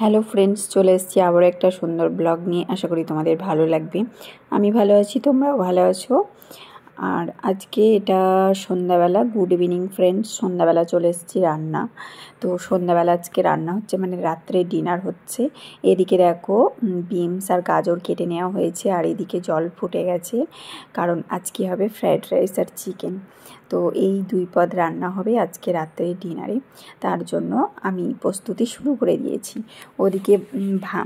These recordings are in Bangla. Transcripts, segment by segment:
হ্যালো ফ্রেন্ডস, চলে এসেছি আবার একটা সুন্দর ব্লগ নিয়ে। আশা করি তোমাদের ভালো লাগবে। আমি ভালো আছি, তোমরাও ভালো আছো। আর আজকে এটা সন্ধ্যাবেলা। Good evening friends. সন্ধ্যাবেলা চলে এসেছি রান্না। তো সন্ধ্যাবেলা আজকে রান্না হচ্ছে, মানে রাত্রে ডিনার হচ্ছে। এদিকে দেখো বিনস আর গাজর কেটে নেওয়া হয়েছে, আর এদিকে জল ফুটে গেছে, কারণ আজকে হবে ফ্রায়েড রাইস আর চিকেন। তো এই দুই পদ রান্না হবে আজকে রাত্রে ডিনারে। তার জন্য আমি প্রস্তুতি শুরু করে দিয়েছি। ওদিকে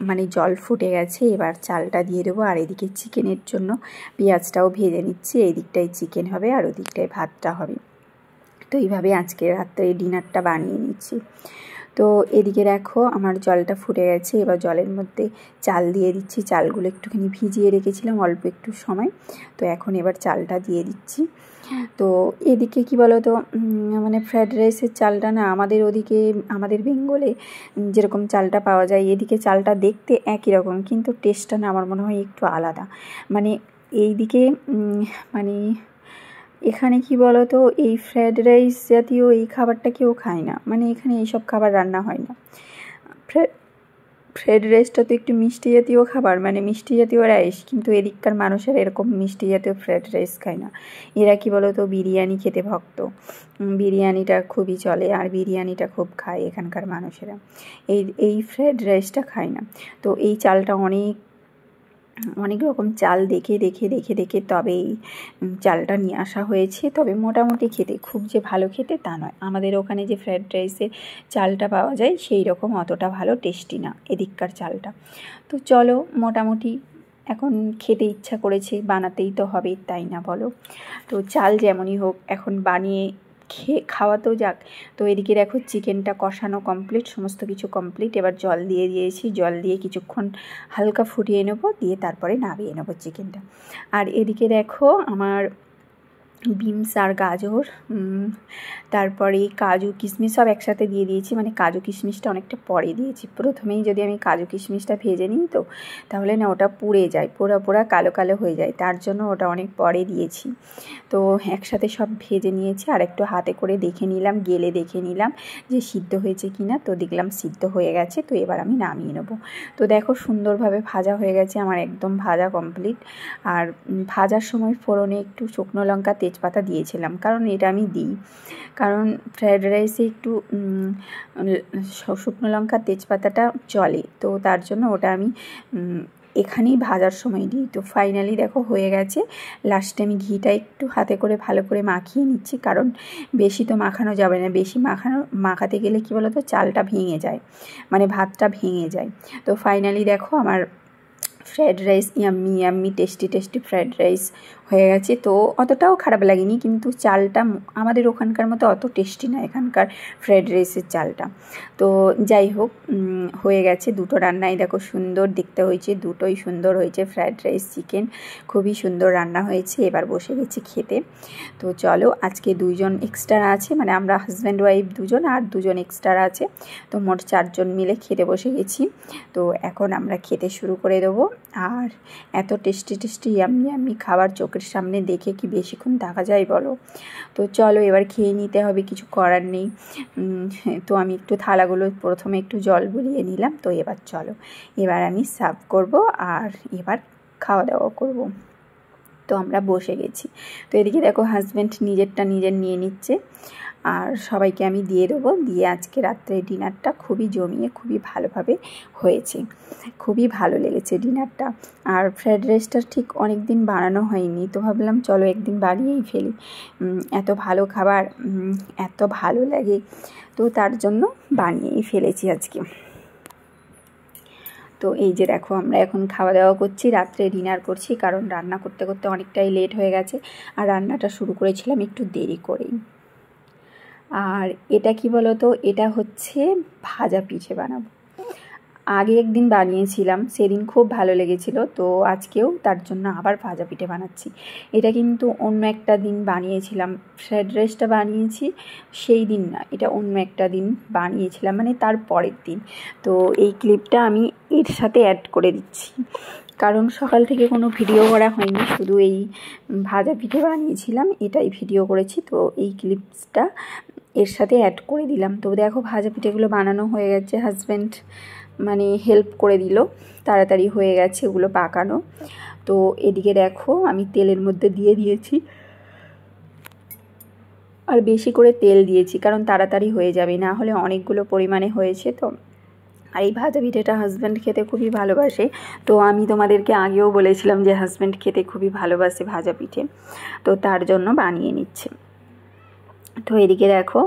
মানে জল ফুটে গেছে, এবার চালটা দিয়ে দেবো। আর এদিকে চিকেনের জন্য পেঁয়াজটাও ভেজে নিচ্ছি। এই দিকটায় চিকেন হবে আর ওদিকটায় ভাতটা হবে। তো এইভাবে আজকে রাত্রে ডিনারটা বানিয়ে নিচ্ছি। তো এদিকে দেখো আমার জলটা ফুটে গেছে, এবার জলের মধ্যে চাল দিয়ে দিচ্ছি। চালগুলো একটুখানি ভিজিয়ে রেখেছিলাম অল্প একটু সময়, তো এখন এবার চালটা দিয়ে দিচ্ছি। তো এদিকে কি বলো তো, মানে ফ্রায়েড রাইসের চালটা না আমাদের ওদিকে, আমাদের বেঙ্গলে যেরকম চালটা পাওয়া যায়, এদিকে চালটা দেখতে একই রকম, কিন্তু টেস্টটা না আমার মনে হয় একটু আলাদা। মানে এইদিকে মানে এখানে কি বলো তো, এই ফ্রায়েড রাইস জাতীয় এই খাবারটা কেউ খায় না, মানে এখানে এইসব খাবার রান্না হয় না। ফ্রায়েড রাইসটা তো একটু মিষ্টি জাতীয় খাবার, মানে মিষ্টি জাতীয় রাইস, কিন্তু এদিককার মানুষের এরকম মিষ্টি জাতীয় ফ্রায়েড রাইস খায় না। এরা কি বলো তো, বিরিয়ানি খেতে ভক্ত। বিরিয়ানিটা খুবই চলে, আর বিরিয়ানিটা খুব খায় এখানকার মানুষেরা। এই ফ্রায়েড রাইসটা খায় না। তো এই চালটা অনেক রকম চাল দেখে তবে এই চালটা নিয়ে আসা হয়েছে। তবে মোটামুটি খেতে, খুব যে ভালো খেতে তা নয়। আমাদের ওখানে যে ফ্রায়েড রাইসের চালটা পাওয়া যায় সেই রকম অতটা ভালো টেস্টি না এদিককার চালটা। তো চলো, মোটামুটি এখন খেতে ইচ্ছা করেছে, বানাতেই তো হবে, তাই না বলো? তো চাল যেমনই হোক, এখন বানিয়ে খাওয়াতেও যাক। তো এদিকে দেখো চিকেনটা কষানো কমপ্লিট, সমস্ত কিছু কমপ্লিট। এবার জল দিয়ে দিয়েছি, জল দিয়ে কিছুক্ষণ হালকা ফুটিয়ে নেবো, দিয়ে তারপরে নামিয়ে নেবো চিকেনটা। আর এদিকে দেখো আমার বিনস আর গাজর, তারপরে কাজু কিশমিশ সব একসাথে দিয়ে দিয়েছি। মানে কাজু কিশমিশটা অনেকটা পরে দিয়েছি। প্রথমেই যদি আমি কাজু কিশমিশটা ভেজে নিই, তো তাহলে না ওটা পুড়ে যায়, পোড়া কালো কালো হয়ে যায়, তার জন্য ওটা অনেক পরে দিয়েছি। তো একসাথে সব ভেজে নিয়েছি, আর একটু হাতে করে দেখে নিলাম, গেলে দেখে নিলাম যে সিদ্ধ হয়েছে কি না। তো দেখলাম সিদ্ধ হয়ে গেছে, তো এবার আমি নামিয়ে নেবো। তো দেখো সুন্দরভাবে ভাজা হয়ে গেছে আমার, একদম ভাজা কমপ্লিট। আর ভাজার সময় ফোড়নে একটু শুকনো লঙ্কা তেজপাতা দিয়েছিলাম, কারণ এটা আমি দিই, কারণ ফ্রায়েড রাইসে একটু শুকনো লঙ্কা তেজপাতাটা চলে, তো তার জন্য ওটা আমি এখানেই ভাজার সময় দিই। তো ফাইনালি দেখো হয়ে গেছে। লাস্টে আমি ঘিটা একটু হাতে করে ভালো করে মাখিয়ে নিচ্ছি, কারণ বেশি তো মাখানো যাবে না। বেশি মাখাতে গেলে কি বলো তো, চালটা ভেঙে যায়, মানে ভাতটা ভেঙে যায়। তো ফাইনালি দেখো আমার fried rice yummy tasty fried rice হয়ে গেছে। তো অতটাও খারাপ লাগেনি, কিন্তু চালটা আমাদের ওখানকার মতো অত টেস্টি না এখানকার ফ্রায়েড রাইসের চালটা। তো যাই হোক, হয়ে গেছে দুটো রান্নাই। দেখো সুন্দর দেখতে হয়েছে, দুটোই সুন্দর হয়েছে। ফ্রায়েড রাইস চিকেন খুবই সুন্দর রান্না হয়েছে। এবার বসে গেছি খেতে। তো চলো, আজকে দুইজন এক্সট্রা আছে, মানে আমরা হাজব্যান্ড ওয়াইফ দুজন, আর দুজন এক্সট্রা আছে। তো মোট 4 জন মিলে খেতে বসে গেছি। তো এখন আমরা খেতে শুরু করে দেবো। আর এত টেস্টি ইয়াম্মি খাবার চোখের সামনে দেখে কি বেশিক্ষণ থাকা যায় বলো? তো চলো এবার খেয়ে নিতে হবে, কিছু করার নেই। তো আমি একটু থালাগুলো প্রথমে একটু জল বুলিয়ে নিলাম। তো এবার চলো, এবার আমি সার্ভ করব, আর এবার খাওয়া দাওয়া করব। তো আমরা বসে গেছি। তো এদিকে দেখো হাজব্যান্ড নিজেরটা নিজের নিয়ে নিচ্ছে, আর সবাইকে আমি দিয়ে দেবো। দিয়ে আজকে রাত্রে ডিনারটা খুবই জমিয়ে, খুবই ভালোভাবে হয়েছে, খুবই ভালো লেগেছে ডিনারটা। আর ফ্রায়েড রাইসটা ঠিক অনেক দিন বানানো হয়নি, তো ভাবলাম চলো একদিন বানিয়েই ফেলি। এত ভালো খাবার, এত ভালো লাগে, তো তার জন্য বানিয়েই ফেলেছি আজকে। তো এই যে দেখো আমরা এখন খাওয়া দাওয়া করছি, রাত্রে ডিনার করছি, কারণ রান্না করতে করতে অনেকটাই লেট হয়ে গেছে, আর রান্নাটা শুরু করেছিলাম একটু দেরি করেই। আর এটা কি বলো তো, এটা হচ্ছে ভাজা পিঠে বানাবো। আগে একদিন বানিয়েছিলাম, সেদিন খুব ভালো লেগেছিল, তো আজকেও তার জন্য আবার ভাজা পিঠে বানাচ্ছি। এটা কিন্তু অন্য একটা দিন বানিয়েছিলাম, ফ্রায়েড রাইসটা বানিয়েছি সেই দিন না, এটা অন্য একটা দিন বানিয়েছিলাম, মানে তার পরের দিন। তো এই ক্লিপটা আমি এর সাথে অ্যাড করে দিচ্ছি, কারণ সকাল থেকে কোনো ভিডিও করা হয়নি, শুধু এই ভাজা পিঠে বানিয়েছিলাম, এটাই ভিডিও করেছি। তো এই ক্লিপসটা এর সাথে অ্যাড করে দিলাম। তো দেখো ভাজা পিঠেগুলো বানানো হয়ে গেছে, হাজব্যান্ড মানে হেল্প করে দিল, তাড়াতাড়ি হয়ে গেছে ওগুলো পাকানো। তো এদিকে দেখো আমি তেলের মধ্যে দিয়ে দিয়েছি, আর বেশি করে তেল দিয়েছি কারণ তাড়াতাড়ি হয়ে যাবে, না হলে অনেকগুলো পরিমাণে হয়েছে। তো আর এই ভাজা পিঠেটা হাজব্যান্ড খেতে খুবই ভালোবাসে, তো আমি তোমাদেরকে আগেও বলেছিলাম যে হাজব্যান্ড খেতে খুবই ভালোবাসে ভাজা পিঠে, তো তার জন্য বানিয়ে নিচ্ছে। তো এদিকে দেখো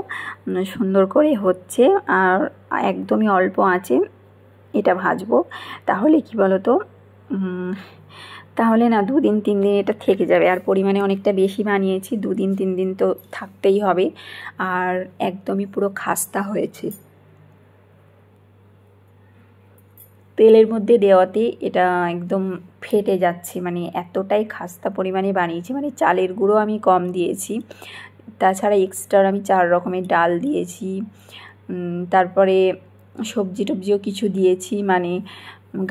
সুন্দর করে হচ্ছে, আর একদমই অল্প আঁচে এটা ভাজবো, তাহলে কি বলো তো তাহলে না 2 দিন 3 দিন এটা থেকে যাবে। আর পরিমাণে অনেকটা বেশি বানিয়েছি, 2 দিন 3 দিন তো থাকতেই হবে। আর একদমই পুরো খাস্তা হয়েছে, তেলের মধ্যে দেওয়াতে এটা একদম ফেটে যাচ্ছে, মানে এতটাই খাস্তা পরিমাণে বানিয়েছি। মানে চালের গুঁড়ো আমি কম দিয়েছি, তাছাড়া এক্সট্রা আমি 4 রকমের ডাল দিয়েছি, তারপরে সবজি টবজিও কিছু দিয়েছি, মানে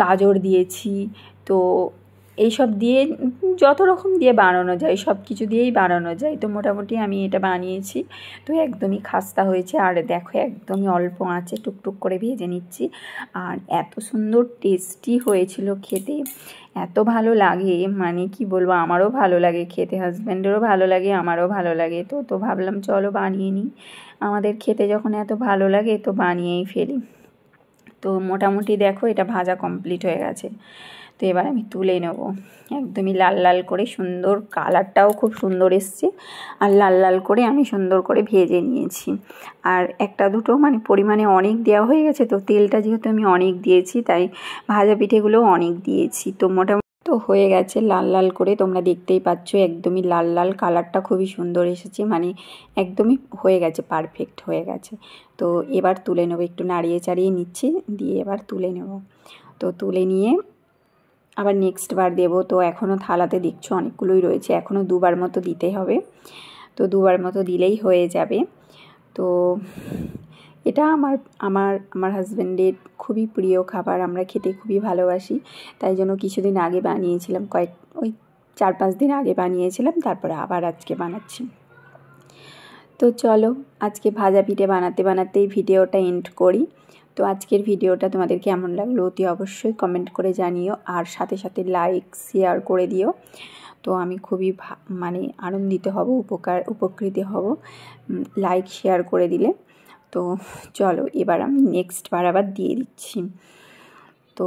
গাজর দিয়েছি। তো এইসব দিয়ে যত রকম দিয়ে বানানো যায় সব কিছু দিয়েই বানানো যায়। তো মোটামুটি আমি এটা বানিয়েছি, তো একদমই খাস্তা হয়েছে। আর দেখো একদমই অল্প আঁচে টুকটুক করে ভেজে নিচ্ছি, আর এত সুন্দর টেস্টি হয়েছিল খেতে, এত ভালো লাগে, মানে কি বলবো, আমারও ভালো লাগে খেতে, হাজব্যান্ডেরও ভালো লাগে, আমারও ভালো লাগে। তো ভাবলাম চলো বানিয়ে নিই, আমাদের খেতে যখন এত ভালো লাগে তো বানিয়েই ফেলি। তো মোটামুটি দেখো এটা ভাজা কমপ্লিট হয়ে গেছে। তো এবার আমি তুলে নেব, একদমই লাল লাল করে, সুন্দর কালারটাও খুব সুন্দর এসছে, আর লাল লাল করে আমি সুন্দর করে ভেজে নিয়েছি। আর একটা দুটো মানে পরিমাণে অনেক দেওয়া হয়ে গেছে, তো তেলটা যেহেতু আমি অনেক দিয়েছি তাই ভাজা পিঠেগুলো অনেক দিয়েছি। তো মোটামুটি তো হয়ে গেছে লাল লাল করে, তোমরা দেখতেই পাচ্ছ একদমই লাল লাল, কালারটা খুবই সুন্দর এসেছে, মানে একদমই হয়ে গেছে, পারফেক্ট হয়ে গেছে। তো এবার তুলে নেবো, একটু নাড়িয়ে চাড়িয়ে নিচ্ছি, দিয়ে এবার তুলে নেব। তো তুলে নিয়ে আবার নেক্সট বার দেবো। তো এখনও থালাতে দেখছো অনেকগুলোই রয়েছে, এখনও 2 বার মতো দিতে হবে, তো 2 বার মতো দিলেই হয়ে যাবে। তো এটা আমার হাজব্যান্ডের খুবই প্রিয় খাবার, আমরা খেতে খুবই ভালোবাসি, তাই জন্য কিছুদিন আগে বানিয়েছিলাম, ওই 4-5 দিন আগে বানিয়েছিলাম, তারপরে আবার আজকে বানাচ্ছি। তো চলো আজকে ভাজা পিঠে বানাতে বানাতেই ভিডিওটা এন্ড করি। তো আজকের ভিডিওটা তোমাদের কেমন লাগলো অতি অবশ্যই কমেন্ট করে জানিও, আর সাথে সাথে লাইক শেয়ার করে দিও। তো আমি খুবই মানে আনন্দিত হব, উপকৃত হব লাইক শেয়ার করে দিলে। তো চলো এবার আমি নেক্সট বার আবার দিয়ে দিচ্ছি। তো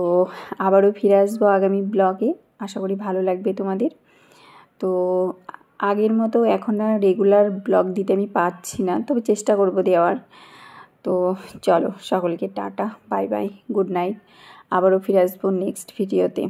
আবারও ফিরে আসবো আগামী ব্লগে, আশা করি ভালো লাগবে তোমাদের। তো আগের মতো এখন আর রেগুলার ব্লগ দিতে আমি পারছি না, তবে চেষ্টা করব দেওয়ার। তো চলো সকলকে tata, bye bye, good night, আবারও ফিরে আসবো নেক্সট ভিডিওতে।